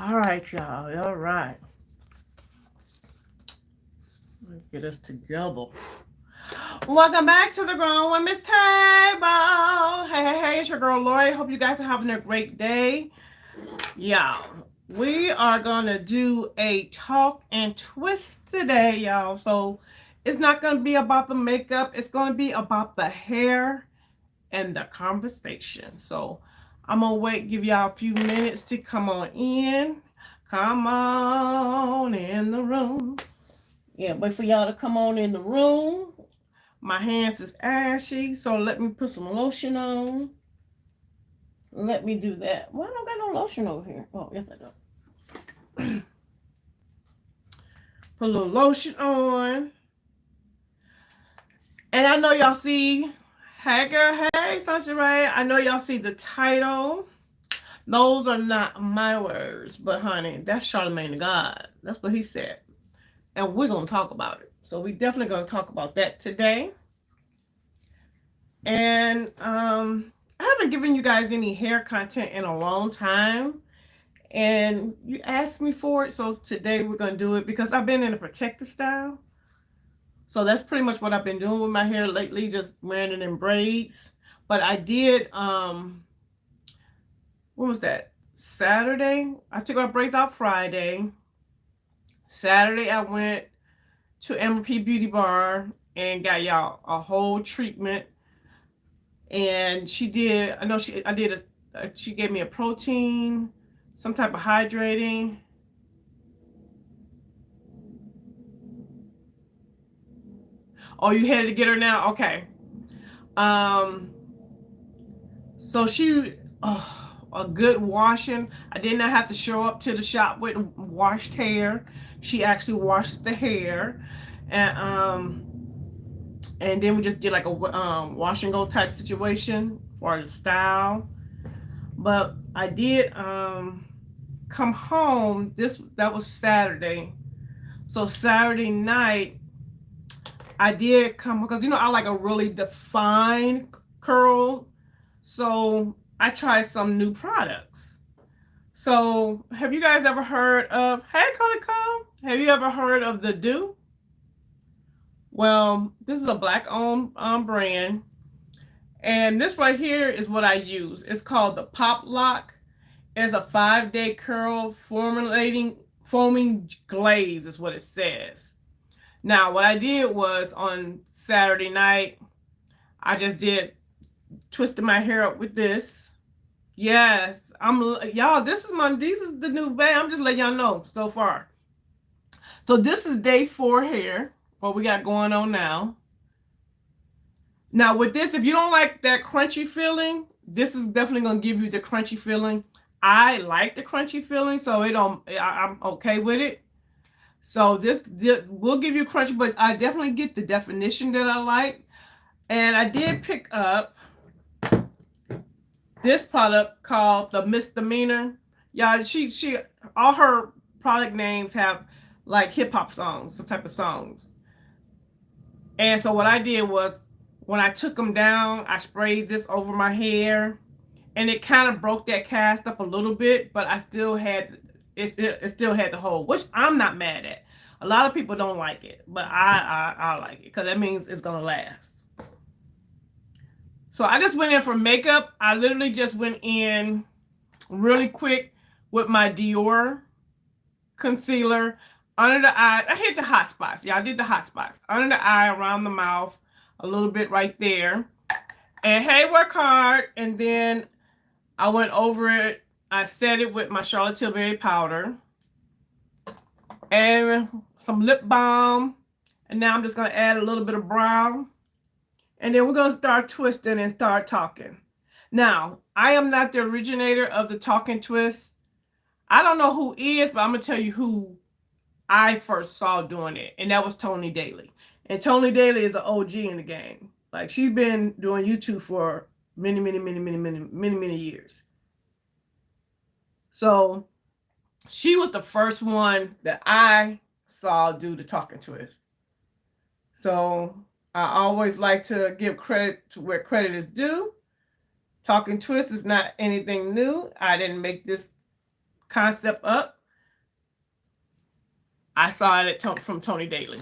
All right, y'all. All right. Let's get us together. Welcome back to the Grown Women's Table. Hey, it's your girl Lori. Hope you guys are having a great day. Y'all, we are going to do a talk and twist today, y'all. So it's not going to be about the makeup. It's going to be about the hair and the conversation. So I'm going to give y'all a few minutes to come on in. Come on in the room. Yeah, wait for y'all to come on in the room. My hands is ashy, so let me put some lotion on. Let me do that. Well, I don't got no lotion over here. Oh, yes, I do. Put a little lotion on. And I know y'all see, hey girl, hey, Sunshine Ray. I know y'all see the title. Those are not my words, but honey, that's Charlemagne the God. That's what he said. And we're going to talk about it. So we definitely going to talk about that today. And I haven't given you guys any hair content in a long time. And you asked me for it. So today we're going to do it because I've been in a protective style. So that's pretty much what I've been doing with my hair lately, just wearing it in braids. But I did, when was that? Saturday. I took my braids out Friday. Saturday I went to MP Beauty Bar and got y'all a whole treatment. And she did, she gave me a protein, some type of hydrating. Oh, you headed to get her now? Okay. So a good washing. I did not have to show up to the shop with washed hair. She actually washed the hair. And then we just did like a wash and go type situation for the style. But I did come home. That was Saturday. So Saturday night, I did come because I like a really defined curl. So I tried some new products. So have you guys ever heard of, hey Color Cole, have you ever heard of the Do? Well, this is a black owned brand. And this right here is what I use. It's called the Pop Lock. It's a 5-day curl foaming glaze is what it says. Now, what I did was on Saturday night, I just twisted my hair up with this. Yes, y'all, these is the new bag. I'm just letting y'all know so far. So this is day 4 hair, what we got going on now. Now with this, if you don't like that crunchy feeling, this is definitely going to give you the crunchy feeling. I like the crunchy feeling, so I'm okay with it. So this will give you crunchy, but I definitely get the definition that I like. And I did pick up this product called the Misdemeanor. Yeah, she all her product names have like hip hop songs, some type of songs. And so what I did was when I took them down, I sprayed this over my hair, and it kind of broke that cast up a little bit, but I still had it still had the hold, which I'm not mad at. A lot of people don't like it, but I like it because that means it's gonna last. So I just went in for makeup. I literally just went in really quick with my Dior concealer under the eye. I hit the hot spots. Yeah, I did the hot spots. Under the eye, around the mouth, a little bit right there. And hey, work hard. And then I went over it. I set it with my Charlotte Tilbury powder. And some lip balm. And now I'm just going to add a little bit of brown. And then we're going to start twisting and start talking. Now, I am not the originator of the talk and twist. I don't know who is, but I'm going to tell you who I first saw doing it. And that was Tony Daly. And Tony Daly is an OG in the game. Like, she's been doing YouTube for many years. So she was the first one that I saw do the talk and twist. So I always like to give credit to where credit is due. Talk and twist is not anything new. I didn't make this concept up. I saw it from Tony Daly.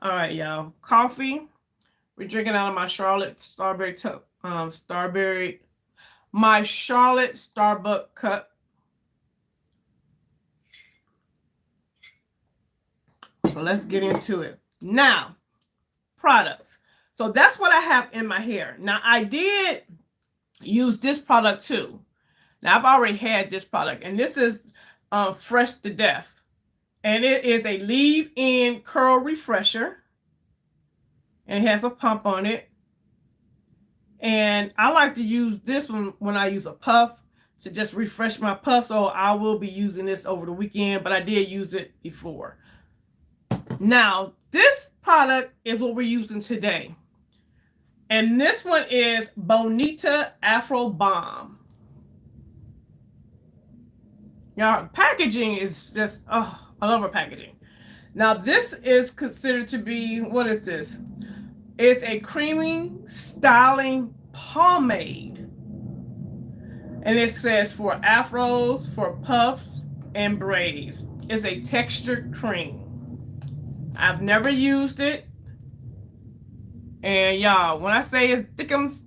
All right, y'all. Coffee. We're drinking out of my Charlotte my Charlotte Starbucks cup. So let's get into it. Now, products. So that's what I have in my hair. Now, I did use this product too. Now, I've already had this product, and this is Fresh to Death. And it is a leave-in curl refresher. And it has a pump on it. And I like to use this one when I use a puff to just refresh my puff. So I will be using this over the weekend, but I did use it before. Now, this product is what we're using today. And this one is Bonita Afro Balm. Now, packaging is just, oh, I love her packaging. Now, this is considered to be, what is this? It's a creamy styling pomade. And it says for afros, for puffs, and braids. It's a textured cream. I've never used it. And y'all, when I say it's thickums,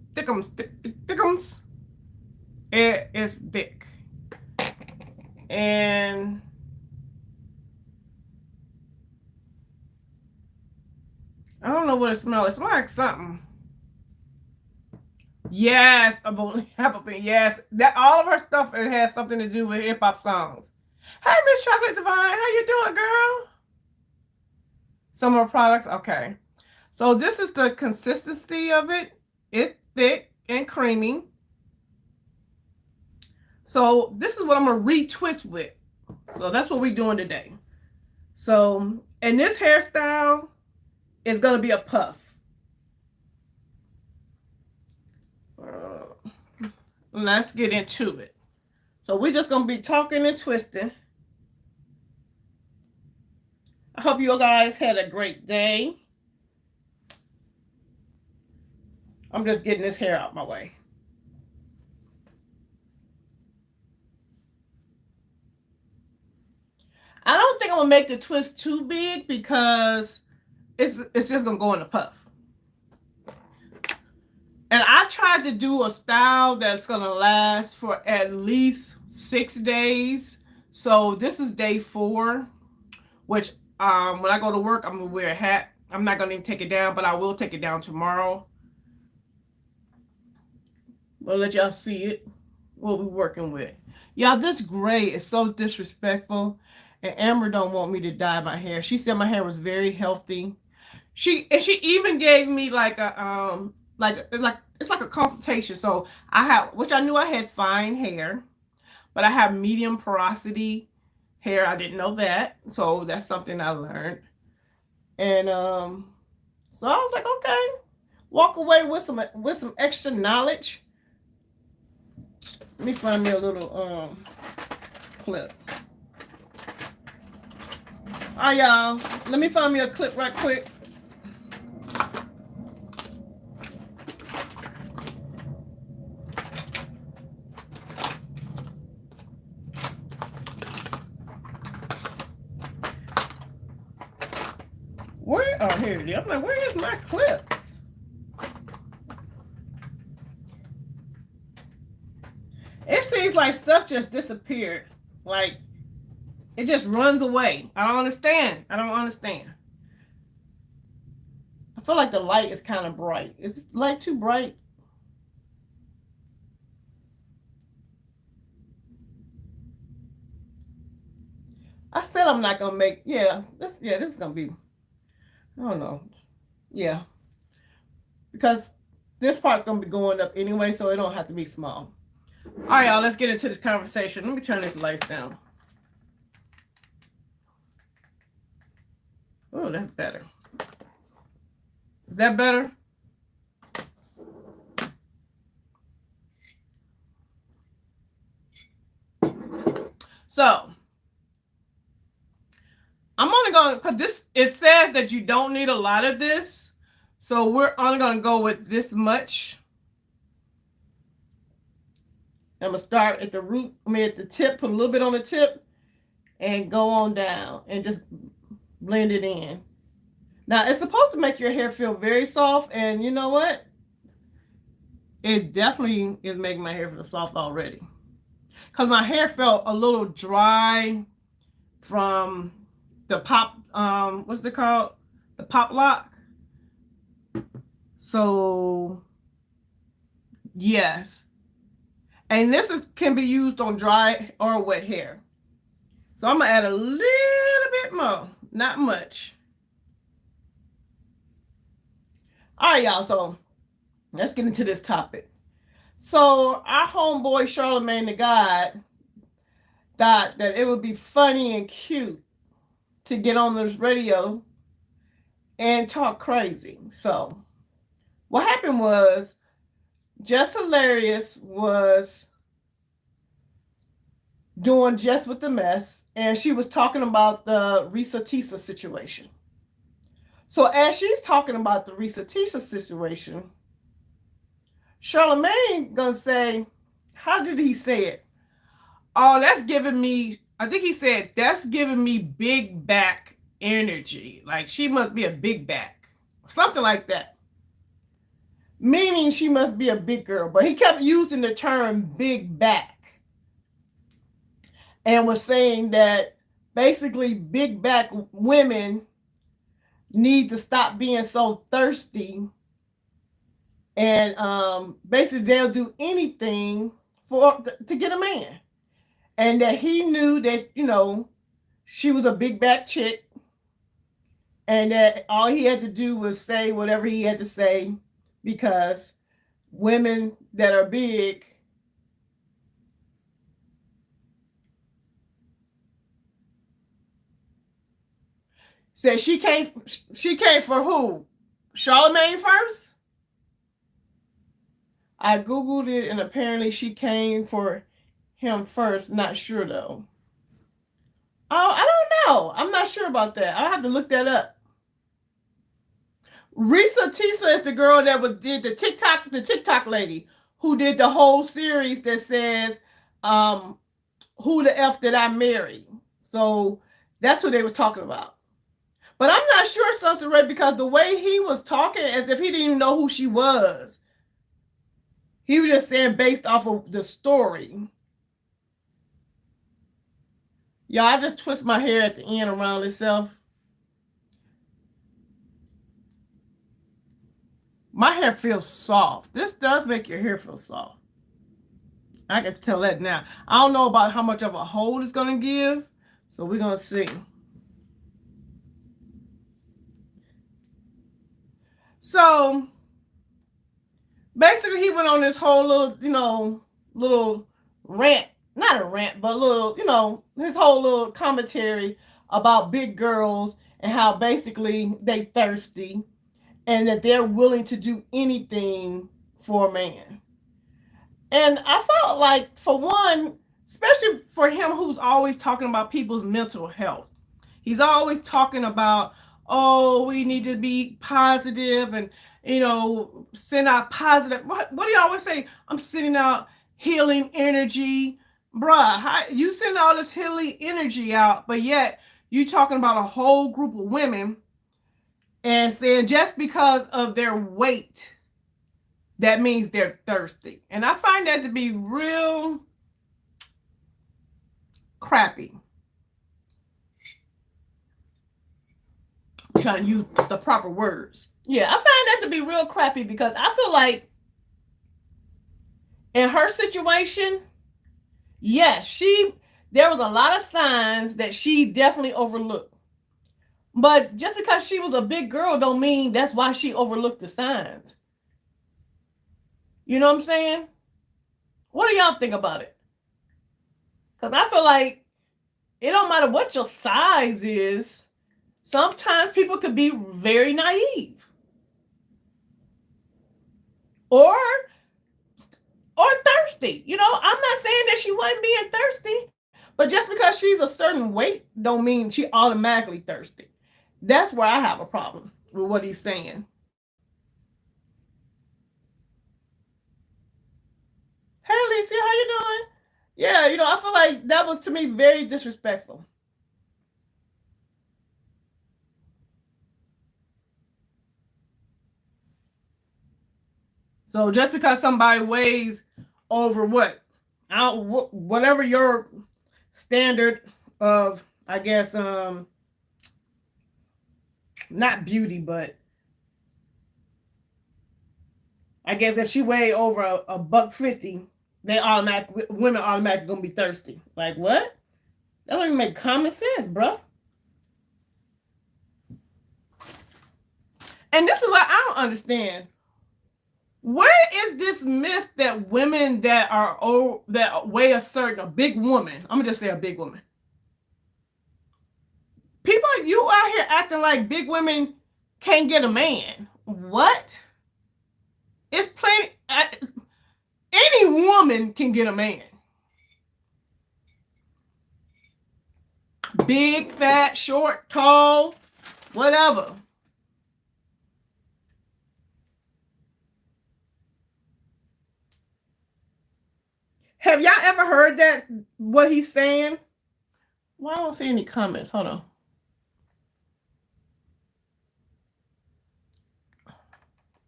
it is thick. And I don't know what it smells. It smells like something. Yes, yes. That all of her stuff, it has something to do with hip hop songs. Hey, Miss Chocolate Divine, how you doing, girl? Some more products, okay. So this is the consistency of it. It's thick and creamy. So this is what I'm gonna retwist with. So that's what we're doing today. So, and this hairstyle is gonna be a puff. Let's get into it. So we're just gonna be talking and twisting. I hope you guys had a great day. I'm just getting this hair out my way. I don't think I'm gonna make the twist too big because it's just gonna go in the puff. And I tried to do a style that's gonna last for at least 6 days. So this is day 4, which when I go to work, I'm gonna wear a hat. I'm not gonna even take it down, but I will take it down tomorrow. We'll let y'all see it. What we're working with. Y'all, this gray is so disrespectful. And Amber don't want me to dye my hair. She said my hair was very healthy. She even gave me like a it's like a consultation. So I have, which I knew I had fine hair, but I have medium porosity hair. I didn't know that. So that's something I learned. And so I was like, okay, walk away with some extra knowledge. Let me find me a little clip. All right, y'all. Let me find me a clip right quick. Where? Oh, here it is. I'm like, where is my clips? It seems like stuff just disappeared. Like, it just runs away. I don't understand. I feel like the light is kind of bright. Is the light too bright? I said I'm not gonna make. This is gonna be. I don't know. Yeah, because this part's gonna be going up anyway, so it don't have to be small. All right, y'all. Let's get into this conversation. Let me turn this lights down. Oh, that's better. Is that better? So, I'm only going, because it says that you don't need a lot of this. So we're only going to go with this much. I'm going to start at the root, at the tip, put a little bit on the tip, and go on down and just blend it in. Now, it's supposed to make your hair feel very soft, and you know what? It definitely is making my hair feel soft already. Because my hair felt a little dry from the pop, what's it called? The pop lock. So, yes. And this can be used on dry or wet hair. So I'm going to add a little bit more. Not much. All right, y'all. So let's get into this topic. So our homeboy Charlemagne the God thought that it would be funny and cute to get on this radio and talk crazy. So what happened was Just Hilarious was doing Just with the Mess, and she was talking about the Risa Tisa situation. So as she's talking about the Risa Tisa situation, Charlemagne gonna say, how did he say it? Oh, that's giving me, I think he said, that's giving me big back energy. Like she must be a big back. Something like that. Meaning she must be a big girl. But he kept using the term big back. And was saying that basically big back women need to stop being so thirsty. And basically they'll do anything to get a man. And that he knew that, she was a big back chick. And that all he had to do was say whatever he had to say, because women that are big said she came for who? Charlemagne first? I Googled it and apparently she came for him first. Not sure though. Oh, I don't know. I'm not sure about that. I'll have to look that up. Risa Tisa is the girl that did the TikTok lady who did the whole series that says, who the F did I marry? So that's what they was talking about. But I'm not sure, Sunset Ray, because the way he was talking as if he didn't even know who she was. He was just saying based off of the story. Y'all, I just twist my hair at the end around itself. My hair feels soft. This does make your hair feel soft. I can tell that now. I don't know about how much of a hold it's going to give. So we're going to see. So basically he went on this whole little rant. Not a rant, but his whole little commentary about big girls and how basically they thirsty and that they're willing to do anything for a man. And I felt like, for one, especially for him who's always talking about people's mental health, he's always talking about, oh, we need to be positive and, send out positive. What do you always say? I'm sending out healing energy. Bruh, you send all this healing energy out, but yet you talking about a whole group of women and saying just because of their weight, that means they're thirsty. And I find that to be real crappy. I'm trying to use the proper words. Yeah, I find that to be real crappy because I feel like in her situation, yes, there was a lot of signs that she definitely overlooked. But just because she was a big girl don't mean that's why she overlooked the signs. You know what I'm saying? What do y'all think about it? Because I feel like it don't matter what your size is. Sometimes people could be very naive. Or thirsty. I'm not saying that she wasn't being thirsty. But just because she's a certain weight don't mean she automatically thirsty. That's where I have a problem with what he's saying. Hey, Lisa, how you doing? Yeah, I feel like that was to me very disrespectful. So just because somebody weighs over what, whatever your standard of, I guess, not beauty, but I guess if she weigh over a buck 50, women automatically gonna be thirsty. Like what? That don't even make common sense, bro. And this is what I don't understand. Where is this myth that women that are that weigh a big woman? I'm gonna just say a big woman. People, you out here acting like big women can't get a man. What? It's plenty. Any woman can get a man. Big, fat, short, tall, whatever. Have y'all ever heard that? What he's saying? Well, I don't see any comments. Hold on.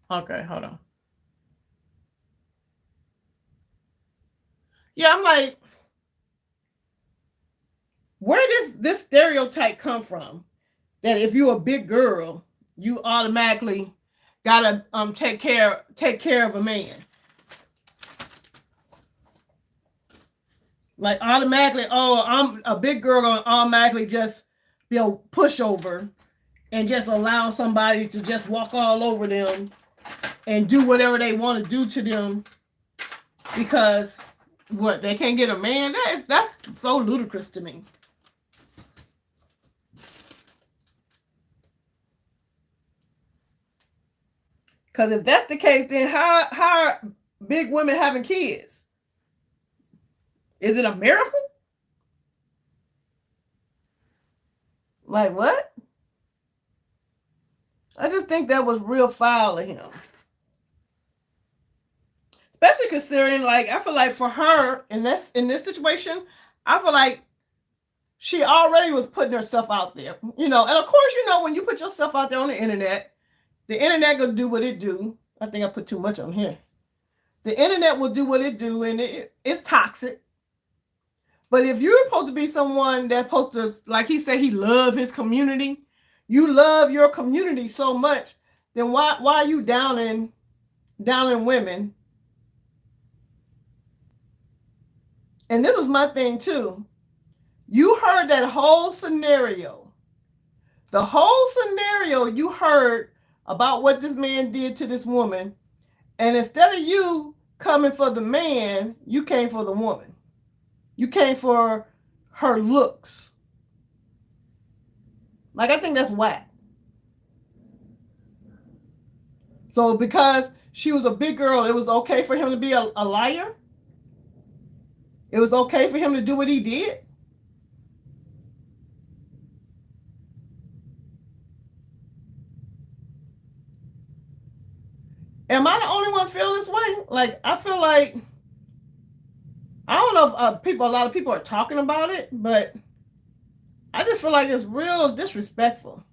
Okay, hold on. Yeah, I'm like, where does this stereotype come from? That if you're a big girl, you automatically gotta take care of a man. Like automatically, oh, I'm a big girl, gonna automatically just be a pushover and just allow somebody to just walk all over them and do whatever they want to do to them because what, they can't get a man? That's so ludicrous to me. Because if that's the case, then how are big women having kids? Is it a miracle? Like what? I just think that was real foul of him. Especially considering, like, I feel like for her in this situation, I feel like she already was putting herself out there, and of course, when you put yourself out there on the internet gonna do what it do. I think I put too much on here. The internet will do what it do, and it's toxic. But if you're supposed to be someone that's supposed to, like he said, he love his community, you love your community so much, then why are you downing women? And this was my thing too. You heard that whole scenario. The whole scenario you heard about what this man did to this woman. And instead of you coming for the man, you came for the woman. You came for her looks. Like, I think that's whack. So because she was a big girl, it was okay for him to be a liar? It was okay for him to do what he did? Am I the only one feel this way? Like, I feel like, I don't know if a lot of people are talking about it, but I just feel like it's real disrespectful.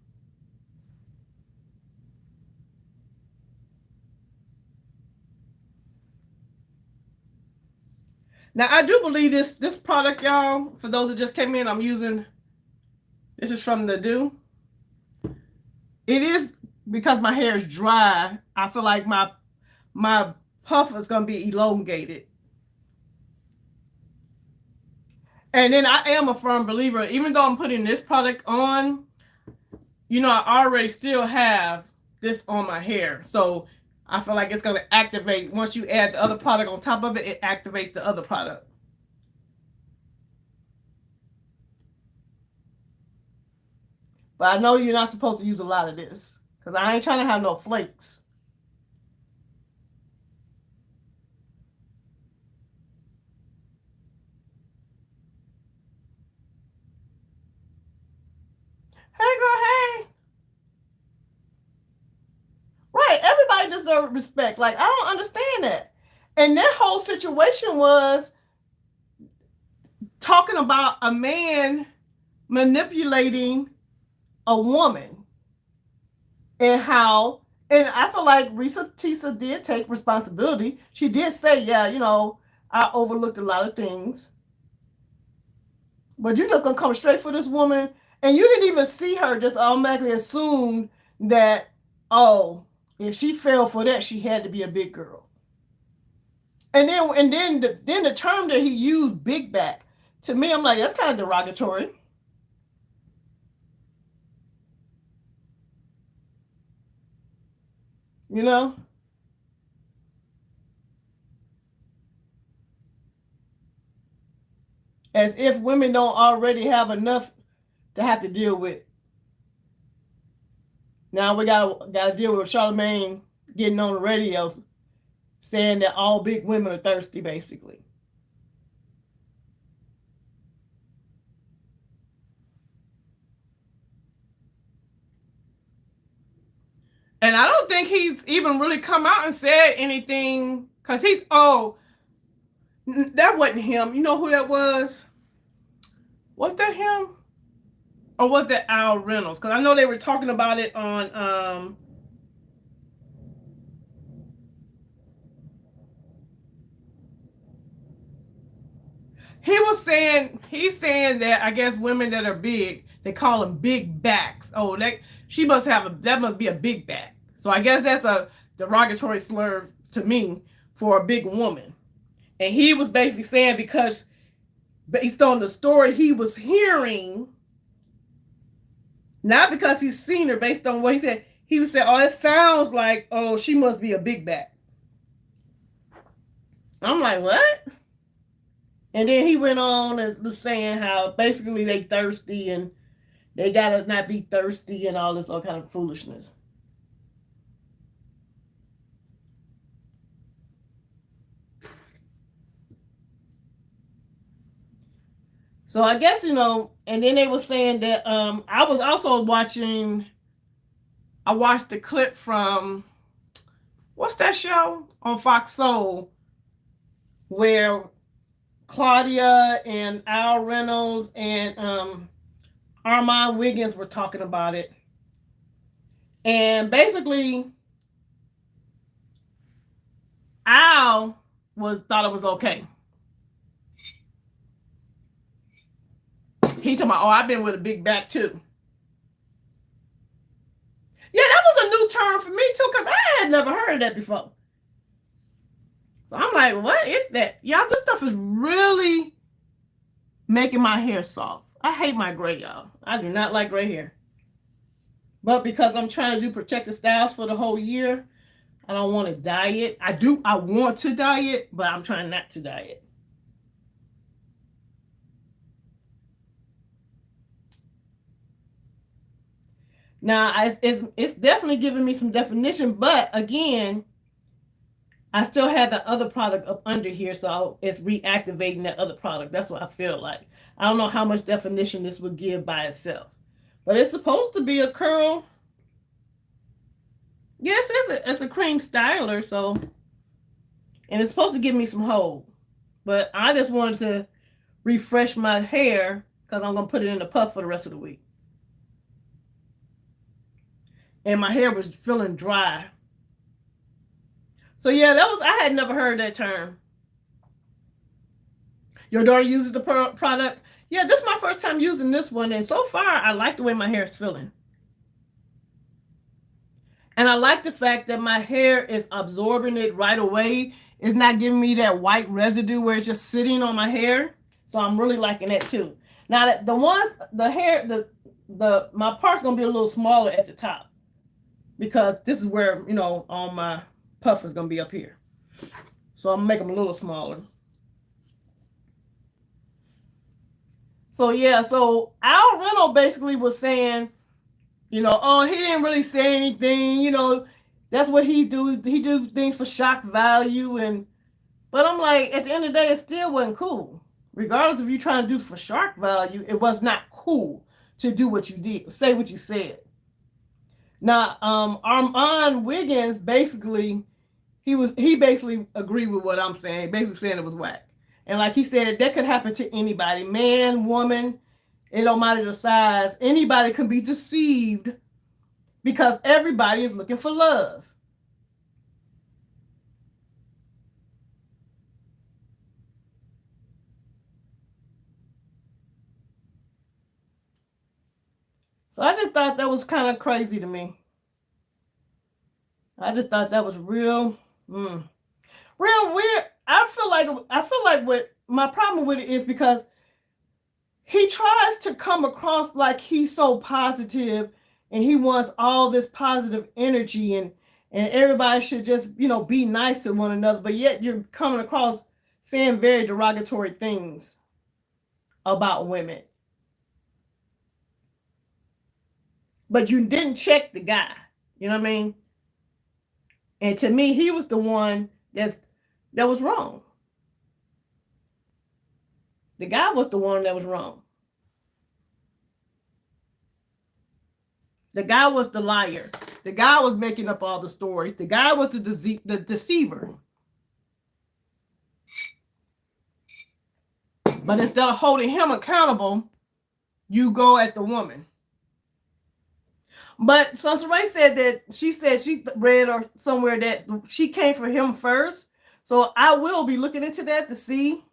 Now, I do believe this product, y'all, for those that just came in, I'm using, this is from the Do. It is, because my hair is dry, I feel like my puff is going to be elongated. And then I am a firm believer, even though I'm putting this product on, I already still have this on my hair. So I feel like it's going to activate, once you add the other product on top of it, it activates the other product. But I know you're not supposed to use a lot of this, because I ain't trying to have no flakes. Hey, girl, hey. Right, everybody deserves respect. Like, I don't understand that. And that whole situation was talking about a man manipulating a woman and how, and I feel like Risa Tisa did take responsibility. She did say, yeah, I overlooked a lot of things. But you just gonna come straight for this woman, and you didn't even see her, just automatically assumed that, oh, if she fell for that, she had to be a big girl. And then the term that he used, big back, to me, I'm like, that's kind of derogatory. You know? As if women don't already have enough to have to deal with. Now we gotta deal with Charlemagne getting on the radio saying that all big women are thirsty, basically. And I don't think he's even really come out and said anything, because that wasn't him. You know who that was? Was that him? Or was that Al Reynolds? Because I know they were talking about it on he's saying that I guess women that are big, they call them big backs. Oh, that must be a big back. So I guess that's a derogatory slur to me for a big woman. And he was basically saying, because based on the story he was hearing, not because he's seen her, based on what he was saying, oh, it sounds like, oh, she must be a big back. I'm like, what? And then he went on and was saying how basically they thirsty and they gotta not be thirsty and all this all kind of foolishness. So I guess, and then they were saying that I was also I watched the clip from, what's that show on Fox Soul, where Claudia and Al Reynolds and Armand Wiggins were talking about it. And basically, Al thought it was okay. He talking about, oh, I've been with a big back too. Yeah, that was a new term for me too, because I had never heard of that before. So I'm like, what is that? Y'all, this stuff is really making my hair soft. I hate my gray, y'all. I do not like gray hair. But because I'm trying to do protective styles for the whole year, I don't want to dye it. I want to dye it, but I'm trying not to dye it. Now, it's definitely giving me some definition, but again, I still have the other product up under here, so it's reactivating that other product. That's what I feel like. I don't know how much definition this would give by itself, but it's supposed to be a curl. Yes, it's a cream styler, so, and it's supposed to give me some hold, but I just wanted to refresh my hair because I'm gonna put it in a puff for the rest of the week. And my hair was feeling dry. So yeah, I had never heard that term. Your daughter uses the product? Yeah, this is my first time using this one, and so far I like the way my hair is feeling. And I like the fact that my hair is absorbing it right away. It's not giving me that white residue where it's just sitting on my hair. So I'm really liking that too. Now my part's gonna be a little smaller at the top, because this is where, all my puff is going to be up here. So I'm going to make them a little smaller. So yeah, so Al Reynolds basically was saying, oh, he didn't really say anything, that's what he do. He do things for shock value. But I'm like, at the end of the day, it still wasn't cool. Regardless of you trying to do for shock value, it was not cool to do what you did, say what you said. Now, Armand Wiggins basically, he basically agreed with what I'm saying. Basically saying it was whack. And like he said, that could happen to anybody, man, woman. It don't matter the size. Anybody can be deceived because everybody is looking for love. So I just thought that was kind of crazy to me. I just thought that was real weird. I feel like what my problem with it is because he tries to come across like he's so positive and he wants all this positive energy and everybody should just, be nice to one another, but yet you're coming across saying very derogatory things about women. But you didn't check the guy. You know what I mean? And to me, he was the one that was wrong. The guy was the one that was wrong. The guy was the liar. The guy was making up all the stories. The guy was the deceiver. But instead of holding him accountable, you go at the woman. But so Saray said that she read or somewhere that she came for him first. So I will be looking into that to see.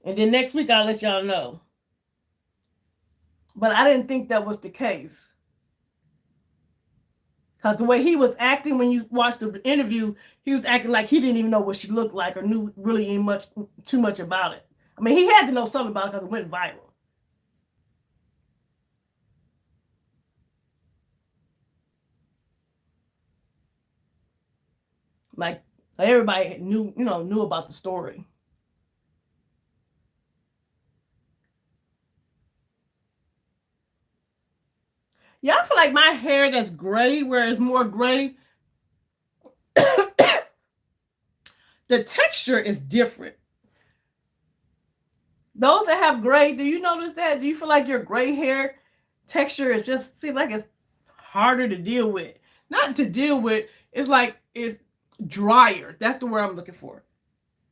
And then next week I'll let y'all know. But I didn't think that was the case. Because the way he was acting when you watched the interview, he was acting like he didn't even know what she looked like or knew really too much about it. I mean, he had to know something about it because it went viral. Like everybody knew about the story. Yeah, I feel like my hair that's gray, where it's more gray, the texture is different. Those that have gray, do you notice that? Do you feel like your gray hair texture is just seems like it's harder to deal with? Not to deal with, it's like it's drier. That's the word I'm looking for.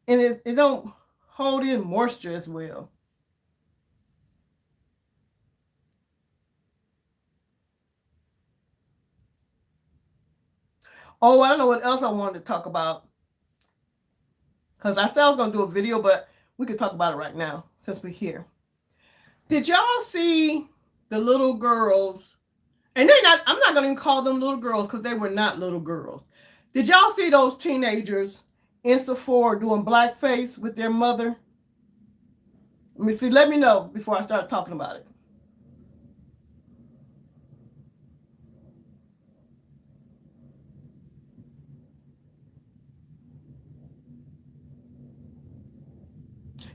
And it don't hold in moisture as well. Oh, I don't know what else I wanted to talk about. Because I said I was going to do a video, but we could talk about it right now since we're here. Did y'all see the little girls? And I'm not going to call them little girls because they were not little girls. Did y'all see those teenagers in Sephora doing blackface with their mother? Let me see. Let me know before I start talking about it.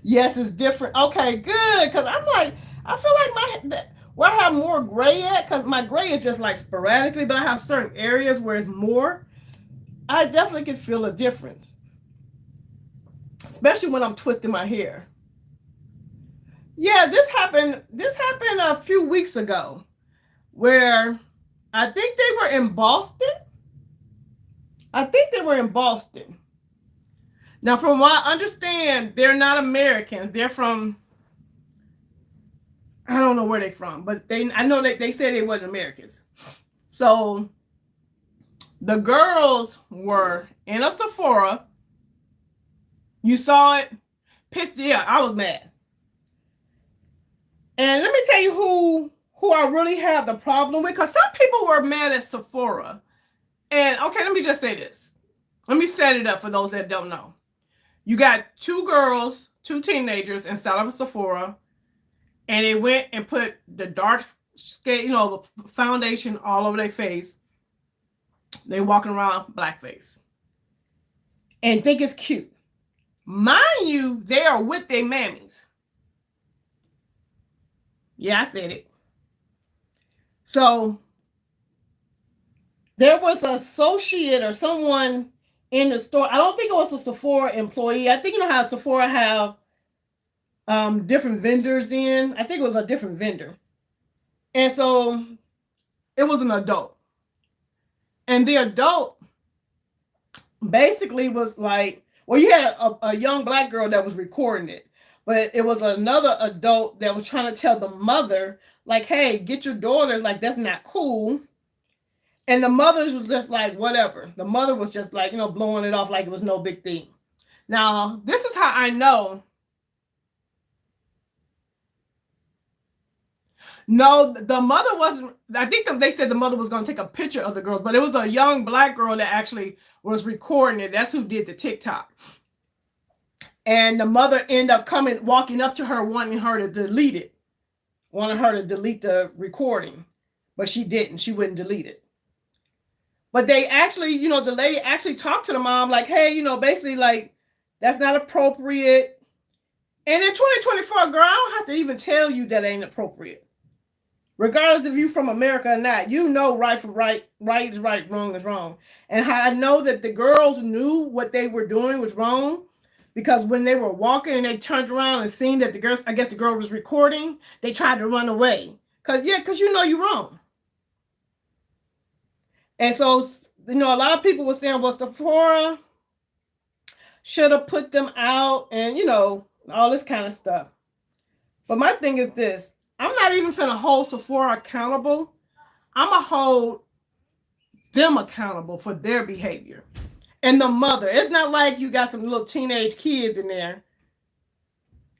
Yes, it's different. Okay, good. Because I'm like, I feel like where I have more gray at, because my gray is just like sporadically, but I have certain areas where it's more. I definitely can feel a difference, especially when I'm twisting my hair. Yeah, this happened. This happened a few weeks ago, where I think they were in Boston. I think they were in Boston. Now, from what I understand, they're not Americans. They're from, I don't know where they're from, but I know they said they wasn't Americans. So the girls were in a Sephora. You saw it. Pissed. Yeah, I was mad. And let me tell you who I really have the problem with, because some people were mad at Sephora. And okay, let me just say this. Let me set it up for those that don't know. You got two girls, two teenagers inside of a Sephora, and they went and put the dark scale, foundation all over their face. They walking around blackface and think it's cute. Mind you, they are with their mammies. Yeah, I said it. So there was an associate or someone in the store. I don't think it was a Sephora employee. I think you know how Sephora have different vendors in. I think it was a different vendor. And so it was an adult. And the adult basically was like, well, you had a young black girl that was recording it, but it was another adult that was trying to tell the mother, like, hey, get your daughters, like, that's not cool. And the mothers was just like, whatever. The mother was just like, blowing it off like it was no big thing. Now, this is how I know. No, the mother wasn't. I think they said the mother was going to take a picture of the girls, but it was a young black girl that actually was recording it. That's who did the TikTok. And the mother ended up walking up to her, wanting her to delete it, wanted her to delete the recording, but she didn't. She wouldn't delete it. But they actually, the lady actually talked to the mom, like, hey, basically, like, that's not appropriate. And in 2024, girl, I don't have to even tell you that ain't appropriate. Regardless if you from America or not, right from right is right, wrong is wrong. And how I know that the girls knew what they were doing was wrong, because when they were walking and they turned around and seen that the girl was recording, they tried to run away. Because you're wrong. And so, a lot of people were saying, well, Sephora should have put them out and, all this kind of stuff. But my thing is this. I'm not even finna hold Sephora accountable. I'm going to hold them accountable for their behavior. And the mother. It's not like you got some little teenage kids in there.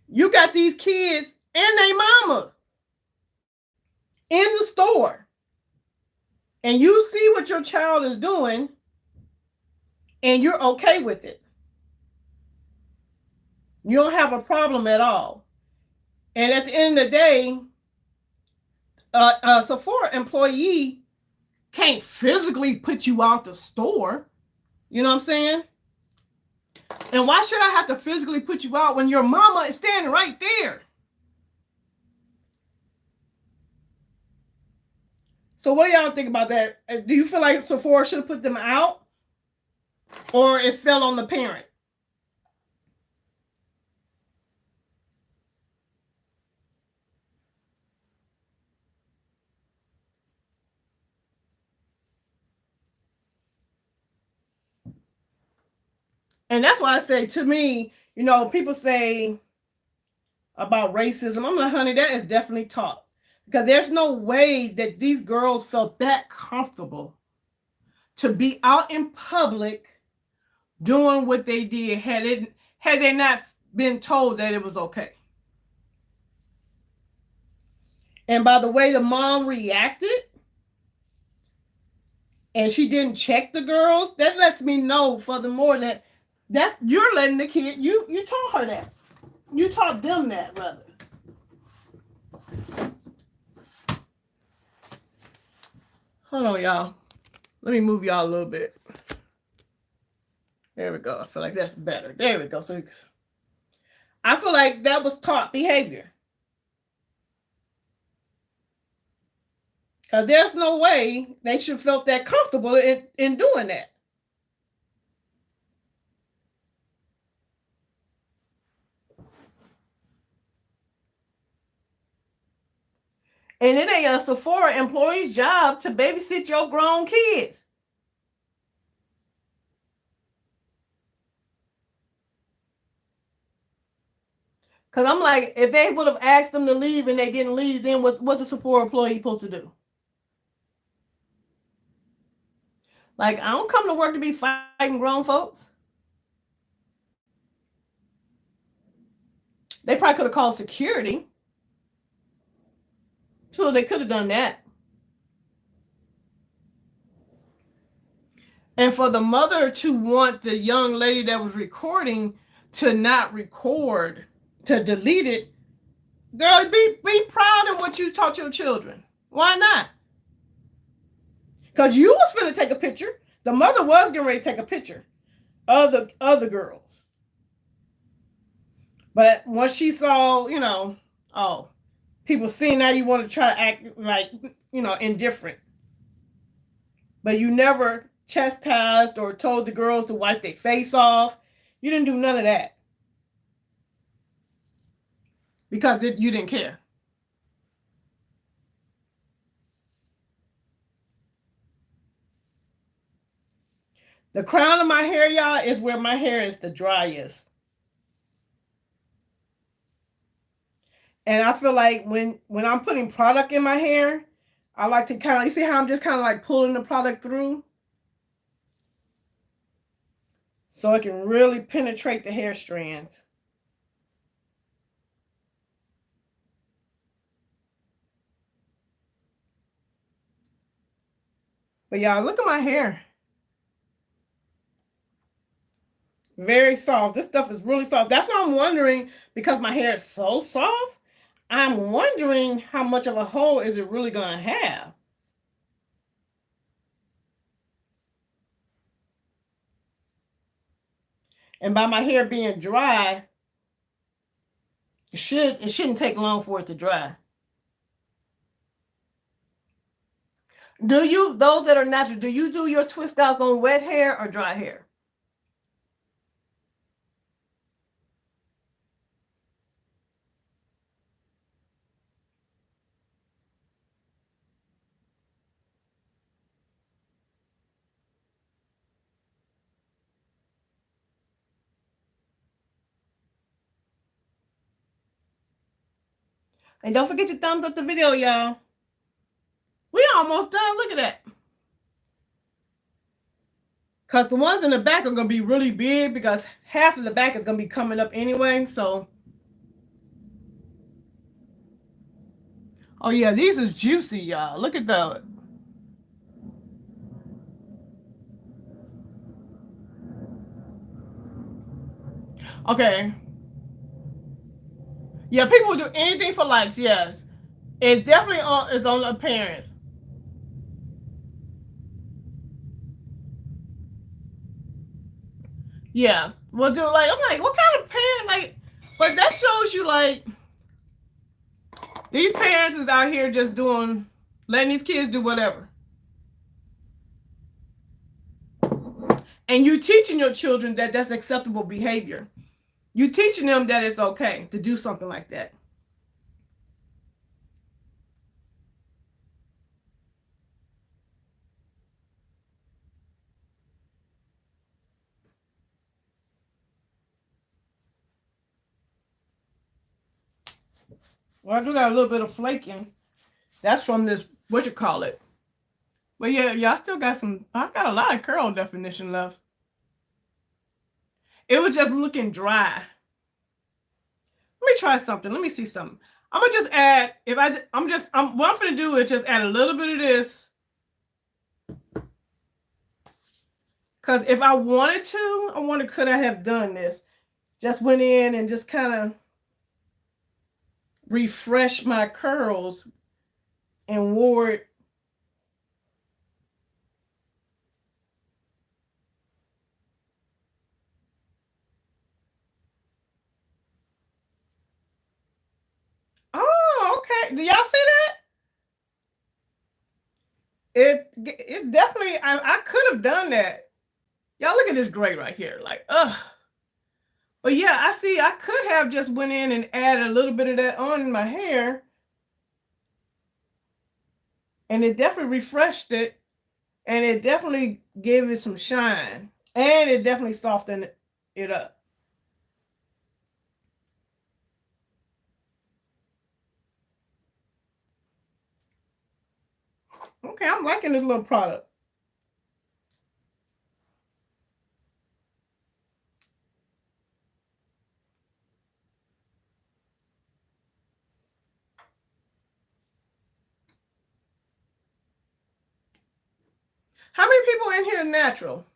You got these kids and their mama in the store. And you see what your child is doing, and you're okay with it. You don't have a problem at all. And at the end of the day, a Sephora employee can't physically put you out the store. You know what I'm saying? And why should I have to physically put you out when your mama is standing right there? So what do y'all think about that? Do you feel like Sephora should have put them out? Or it fell on the parent? And that's why I say, to me, people say about racism. I'm like, honey, that is definitely taught. Because there's no way that these girls felt that comfortable to be out in public doing what they did had they not been told that it was okay. And by the way the mom reacted, and she didn't check the girls, that lets me know furthermore that you're letting the kid, you taught her that. You taught them that, rather. Hold on, y'all. Let me move y'all a little bit. There we go. I feel like that's better. There we go. So I feel like that was taught behavior. Because there's no way they should have felt that comfortable in doing that. And it ain't a Sephora employee's job to babysit your grown kids. Because I'm like, if they would have asked them to leave and they didn't leave, then what the Sephora employee supposed to do? Like, I don't come to work to be fighting grown folks. They probably could have called security. So they could have done that. And for the mother to want the young lady that was recording to not record, to delete it, girl, be proud of what you taught your children. Why not? Because you was finna take a picture. The mother was getting ready to take a picture of the other girls. But once she saw, people seeing now you want to try to act like, indifferent. But you never chastised or told the girls to wipe their face off. You didn't do none of that. Because you didn't care. The crown of my hair, y'all, is where my hair is the driest. And I feel like when I'm putting product in my hair, I like to kind of, you see how I'm just kind of like pulling the product through? So it can really penetrate the hair strands. But y'all, look at my hair. Very soft. This stuff is really soft. That's why I'm wondering, because my hair is so soft, I'm wondering how much of a hold is it really going to have. And by my hair being dry, it shouldn't take long for it to dry. Do you, those that are natural, do you do your twist outs on wet hair or dry hair? And don't forget to thumbs up the video, y'all. We almost done. Look at that. Because the ones in the back are going to be really big because half of the back is going to be coming up anyway. So, oh yeah, these is juicy, y'all. Look at that. Okay. Yeah, people will do anything for likes, yes. It definitely is on appearance. Yeah. We'll do like, I'm like, what kind of parent? Like, but that shows you like, these parents is out here just doing, letting these kids do whatever. And you teaching your children that that's acceptable behavior. You teaching them that it's okay to do something like that. Well, I do got a little bit of flaking. That's from this, what you call it. But yeah, y'all still got some, I got a lot of curl definition left. It was just looking dry. Let me try something. Let me see something. I'm gonna just add, what I'm gonna do is just add a little bit of this. Because if I wanted to, could I have done this? Just went in and just kind of refreshed my curls and wore it. Oh, okay. Do y'all see that? It definitely, I could have done that. Y'all look at this gray right here. Like, ugh. But yeah, I see I could have just went in and added a little bit of that on my hair. And it definitely refreshed it. And it definitely gave it some shine. And it definitely softened it up. Okay, I'm liking this little product. How many people in here natural?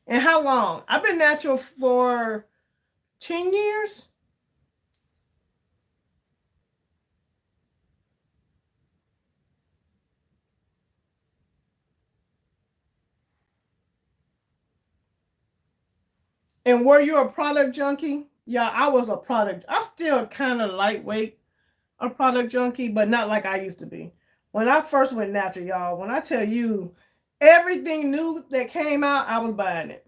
And how long? I've been natural for 10 years. And were you a product junkie? Yeah, I was a product. I'm still kind of lightweight, a product junkie, but not like I used to be. When I first went natural, y'all, when I tell you everything new that came out, I was buying it.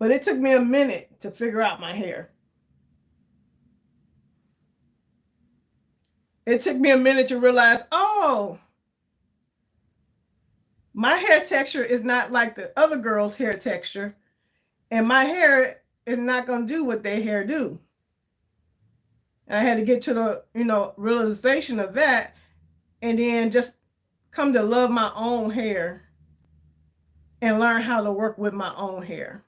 But it took me a minute to figure out my hair. It took me a minute to realize, oh, my hair texture is not like the other girl's hair texture, and my hair is not going to do what their hair do. And I had to get to the, realization of that, and then just come to love my own hair and learn how to work with my own hair.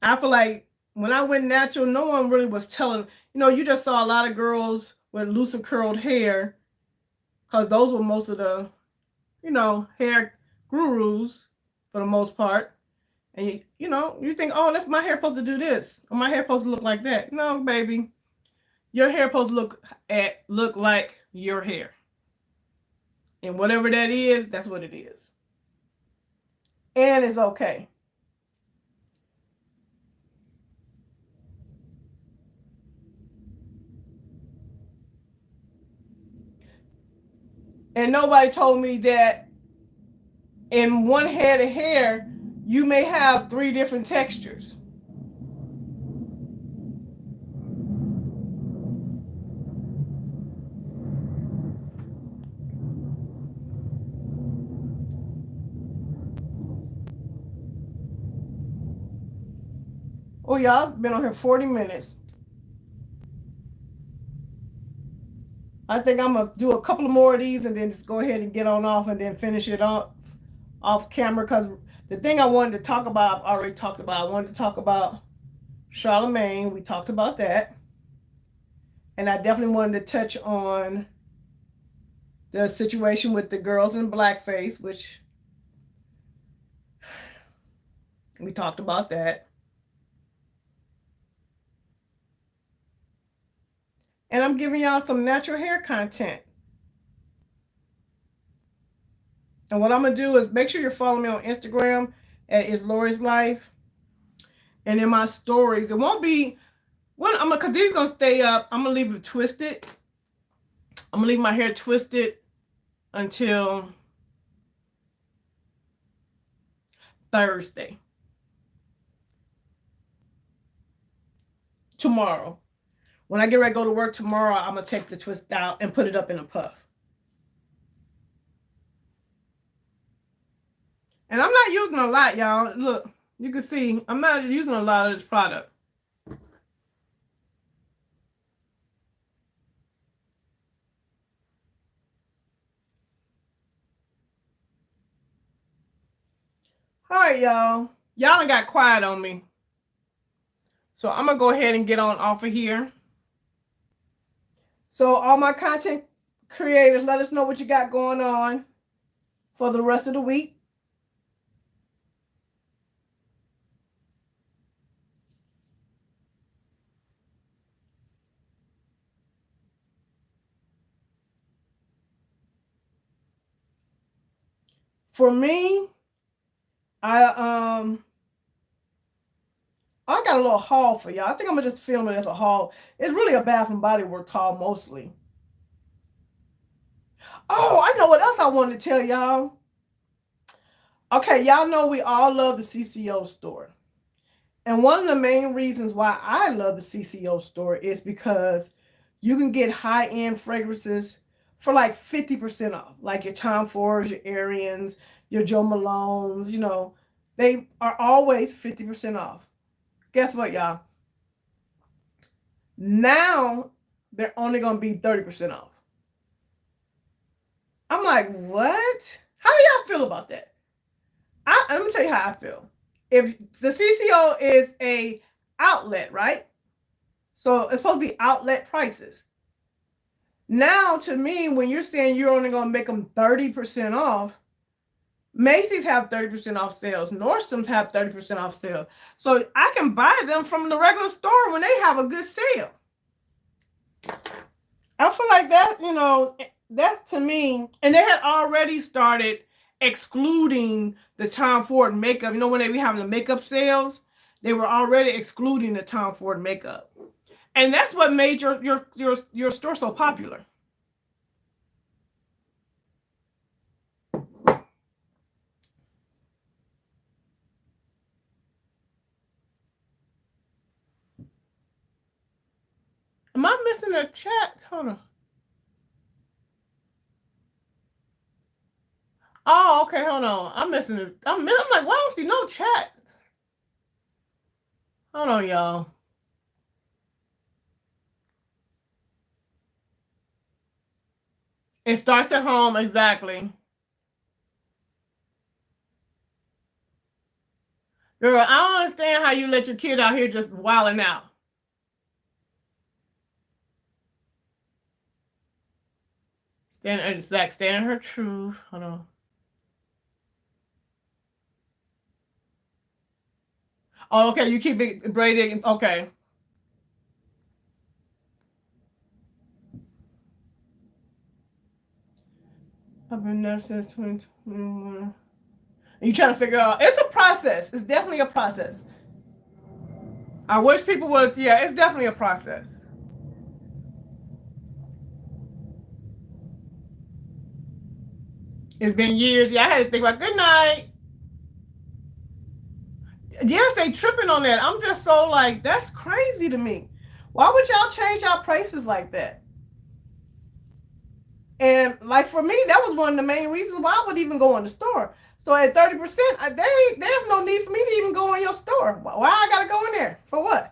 I feel like when I went natural, no one really was telling, you just saw a lot of girls with looser curled hair, because those were most of the, hair gurus for the most part. And you think, oh, that's my hair supposed to do this, or my hair supposed to look like that. No, baby. Your hair supposed to look like your hair. And whatever that is, that's what it is. And it's okay. And nobody told me that in one head of hair, you may have 3 different textures. Oh, y'all, it's been on here 40 minutes. I think I'm going to do a couple of more of these and then just go ahead and get on off and then finish it off camera, because the thing I wanted to talk about, I've already talked about. I wanted to talk about Charlemagne. We talked about that. And I definitely wanted to touch on the situation with the girls in blackface, which we talked about that. And I'm giving y'all some natural hair content. And what I'm going to do is make sure you're following me on Instagram at Is Lori's Life. And in my stories, it won't be, because these going to stay up, I'm going to leave it twisted. I'm going to leave my hair twisted until Thursday. Tomorrow. When I get ready to go to work tomorrow, I'm going to take the twist out and put it up in a puff. And I'm not using a lot, y'all. Look, you can see I'm not using a lot of this product. All right, y'all. Y'all done got quiet on me. So I'm going to go ahead and get on off of here. So all my content creators, let us know what you got going on for the rest of the week. For me, I got a little haul for y'all. I think I'm gonna just film it as a haul. It's really a Bath and Body Works haul mostly. Oh, I know what else I wanted to tell y'all. Okay, y'all know we all love the CCO store. And one of the main reasons why I love the CCO store is because you can get high-end fragrances for like 50% off. Like your Tom Fords, your Arians, your Jo Malones, they are always 50% off. Guess what, y'all? Now they're only going to be 30% off. I'm like, what? How do y'all feel about that? Let me tell you how I feel. If the CCO is a outlet, right? So it's supposed to be outlet prices. Now, to me, when you're saying you're only going to make them 30% off, Macy's have 30% off sales. Nordstrom's have 30% off sale. So I can buy them from the regular store when they have a good sale. I feel like that, that to me, and they had already started excluding the Tom Ford makeup. When they be having the makeup sales, they were already excluding the Tom Ford makeup. And that's what made your store so popular. Am I missing a chat? Hold on. Oh, okay, hold on. I'm missing it. I'm like, why don't see no chats? Hold on, y'all. It starts at home, exactly. Girl, I don't understand how you let your kid out here just wilding out. Stand in her truth. Hold on. Oh, okay, you keep it braided. Okay. I've been there since 2021. You trying to figure out? It's a process. It's definitely a process. I wish people would. Yeah, it's definitely a process. It's been years. Yeah, I had to think about good night. Yes, they tripping on that. I'm just so like, that's crazy to me. Why would y'all change our prices like that? And like for me, that was one of the main reasons why I would even go in the store. So at 30%, there's no need for me to even go in your store. Why I gotta go in there? For what?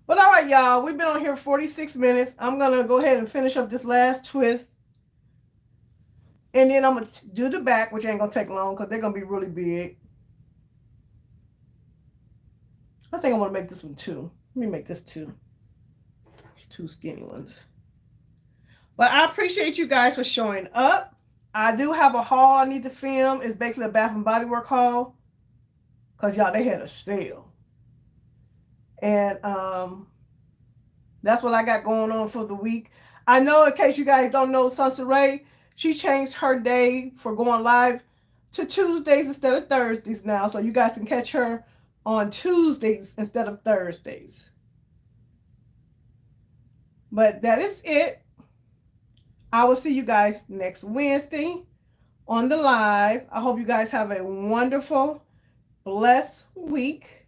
But all right, y'all, we've been on here 46 minutes. I'm gonna go ahead and finish up this last twist. And then I'm gonna do the back, which ain't gonna take long because they're gonna be really big. I think I'm gonna make this one two. Let me make this two. Two skinny ones. But I appreciate you guys for showing up. I do have a haul I need to film. It's basically a Bath and Body Works haul. Because y'all, they had a sale. And that's what I got going on for the week. I know, in case you guys don't know, Sunsaray, she changed her day for going live to Tuesdays instead of Thursdays now. So you guys can catch her on Tuesdays instead of Thursdays. But that is it. I will see you guys next Wednesday on the live. I hope you guys have a wonderful, blessed week.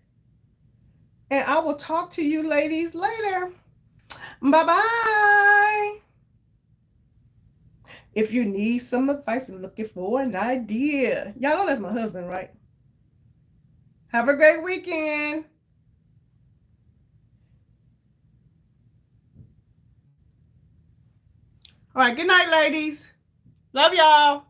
And I will talk to you ladies later. Bye-bye. If you need some advice and looking for an idea. Y'all know that's my husband, right? Have a great weekend. All right, good night, ladies. Love y'all.